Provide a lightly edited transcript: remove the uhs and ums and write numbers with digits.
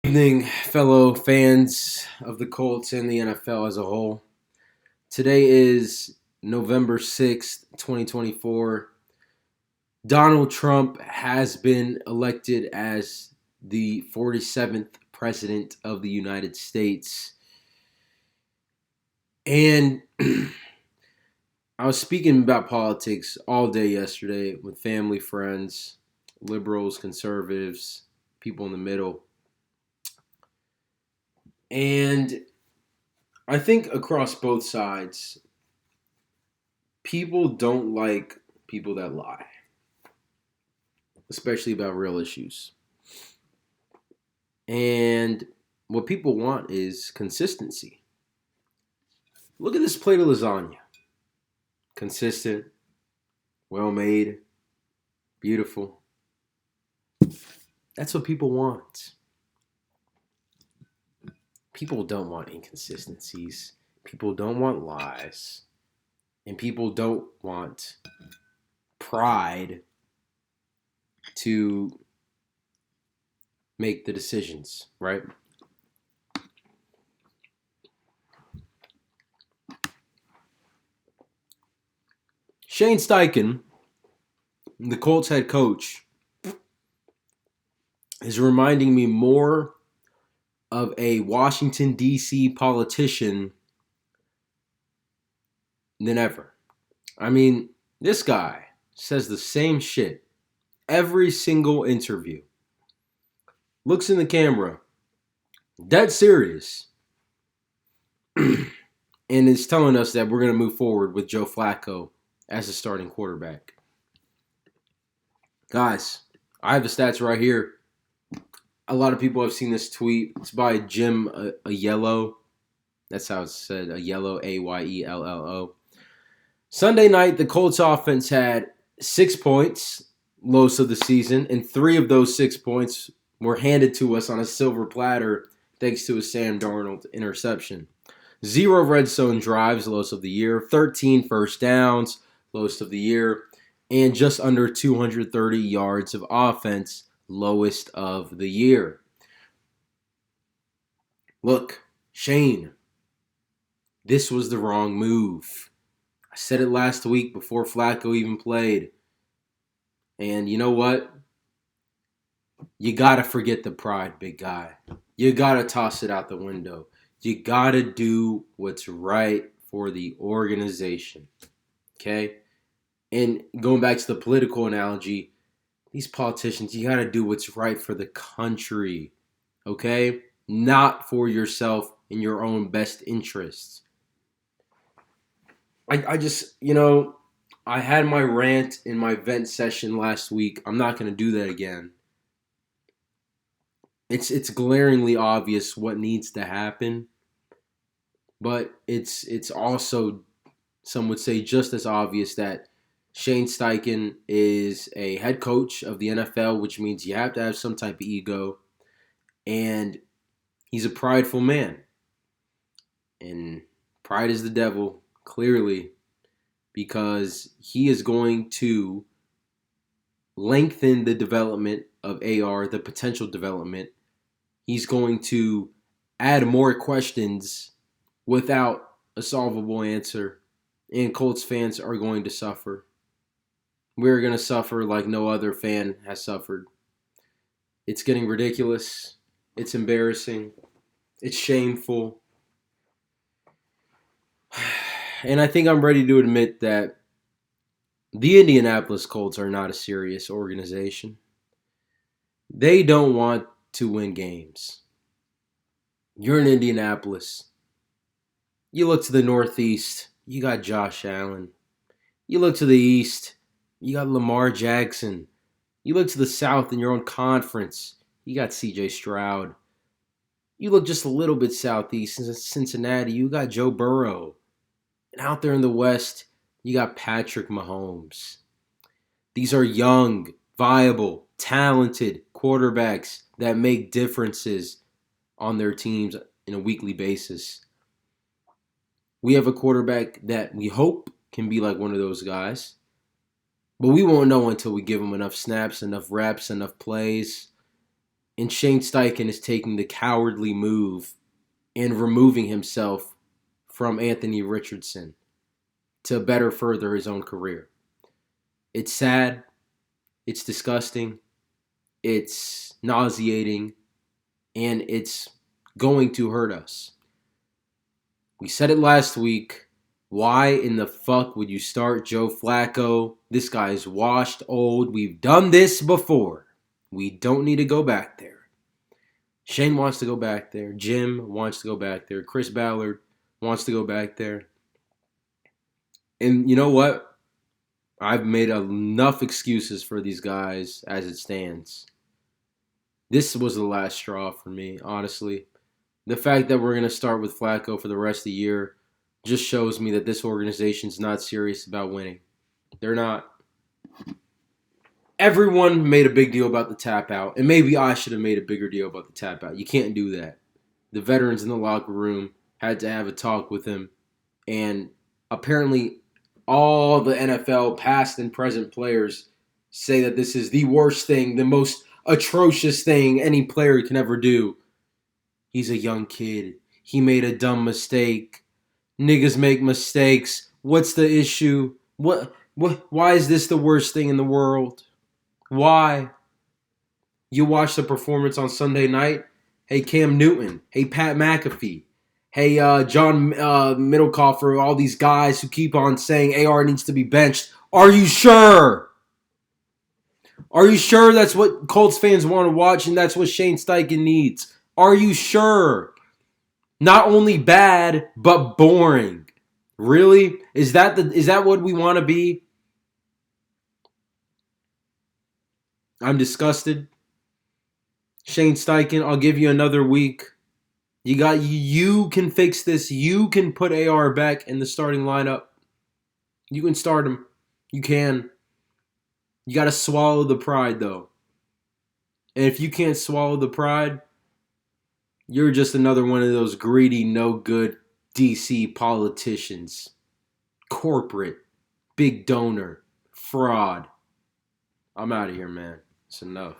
Evening, fellow fans of the Colts and the NFL as a whole. Today is November 6th, 2024. Donald Trump has been elected as the 47th President of the United States. And I was speaking about politics all day yesterday with family, friends, liberals, conservatives, people in the middle. And I think across both sides, people don't like people that lie, especially about real issues. And what people want is consistency. Look at this plate of lasagna. Consistent, well made, beautiful. That's what people want. People don't want inconsistencies. People don't want lies. And people don't want pride to make the decisions, right? Shane Steichen, the Colts head coach, is reminding me more of a Washington, D.C. politician than ever. I mean, this guy says the same shit every single interview. Looks in the camera, dead serious, and is telling us that we're going to move forward with Joe Flacco as the starting quarterback. Guys, I have the stats right here. A lot of people have seen this tweet. It's by Jim Ayello. That's how it's said, Ayello, Ayello. Sunday night, the Colts offense had 6 points, lowest of the season, and 3 of those 6 points were handed to us on a silver platter thanks to a Sam Darnold interception. 0 red zone drives, lowest of the year. 13 first downs, lowest of the year. And just under 230 yards of offense, lowest of the year. Look, Shane, this was the wrong move. I said it last week before Flacco even played. And you know what? You got to forget the pride, big guy. You got to toss it out the window. You got to do what's right for the organization. Okay? And going back to the political analogy, these politicians, you got to do what's right for the country. Okay? Not for yourself and your own best interests. I just, I had my rant in my vent session last week. I'm not going to do that again. It's glaringly obvious what needs to happen, but it's also, some would say, just as obvious that Shane Steichen is a head coach of the NFL, which means you have to have some type of ego, and he's a prideful man. And pride is the devil, clearly, because he is going to lengthen the development of AR, the potential development. He's going to add more questions without a solvable answer, and Colts fans are going to suffer. We're going to suffer like no other fan has suffered. It's getting ridiculous. It's embarrassing. It's shameful. And I think I'm ready to admit that the Indianapolis Colts are not a serious organization. They don't want to win games. You're in Indianapolis. You look to the Northeast, you got Josh Allen. You look to the East, you got Lamar Jackson. You look to the South in your own conference, you got CJ Stroud. You look just a little bit southeast in Cincinnati, you got Joe Burrow. And out there in the West, you got Patrick Mahomes. These are young, viable, talented quarterbacks that make differences on their teams on a weekly basis. We have a quarterback that we hope can be like one of those guys. But we won't know until we give him enough snaps, enough reps, enough plays. And Shane Steichen is taking the cowardly move and removing himself from Anthony Richardson to better further his own career. It's sad. It's disgusting. It's nauseating. And it's going to hurt us. We said it last week. Why in the fuck would you start Joe Flacco? This guy's washed, old. We've done this before. We don't need to go back there. Shane wants to go back there. Jim wants to go back there. Chris Ballard wants to go back there. And you know what? I've made enough excuses for these guys as it stands. This was the last straw for me, honestly. The fact that we're going to start with Flacco for the rest of the year just shows me that this organization's not serious about winning. They're not. Everyone made a big deal about the tap out, and maybe I should have made a bigger deal about the tap out. You can't do that. The veterans in the locker room had to have a talk with him, and apparently all the NFL past and present players say that this is the worst thing, the most atrocious thing any player can ever do. He's a young kid. He made a dumb mistake. Niggas make mistakes. What's the issue? Why is this the worst thing in the world? Why? You watch the performance on Sunday night? Hey, Cam Newton. Hey, Pat McAfee. Hey, John Middlekaufer. All these guys who keep on saying AR needs to be benched. Are you sure? Are you sure that's what Colts fans want to watch and that's what Shane Steichen needs? Are you sure? Not only bad, but boring. Really? Is that what we want to be? I'm disgusted. Shane Steichen, I'll give you another week. You can fix this. You can put AR back in the starting lineup. You can start him. You can. You got to swallow the pride, though. And if you can't swallow the pride, you're just another one of those greedy, no good DC politicians. Corporate, big donor, fraud. I'm out of here, man. It's enough.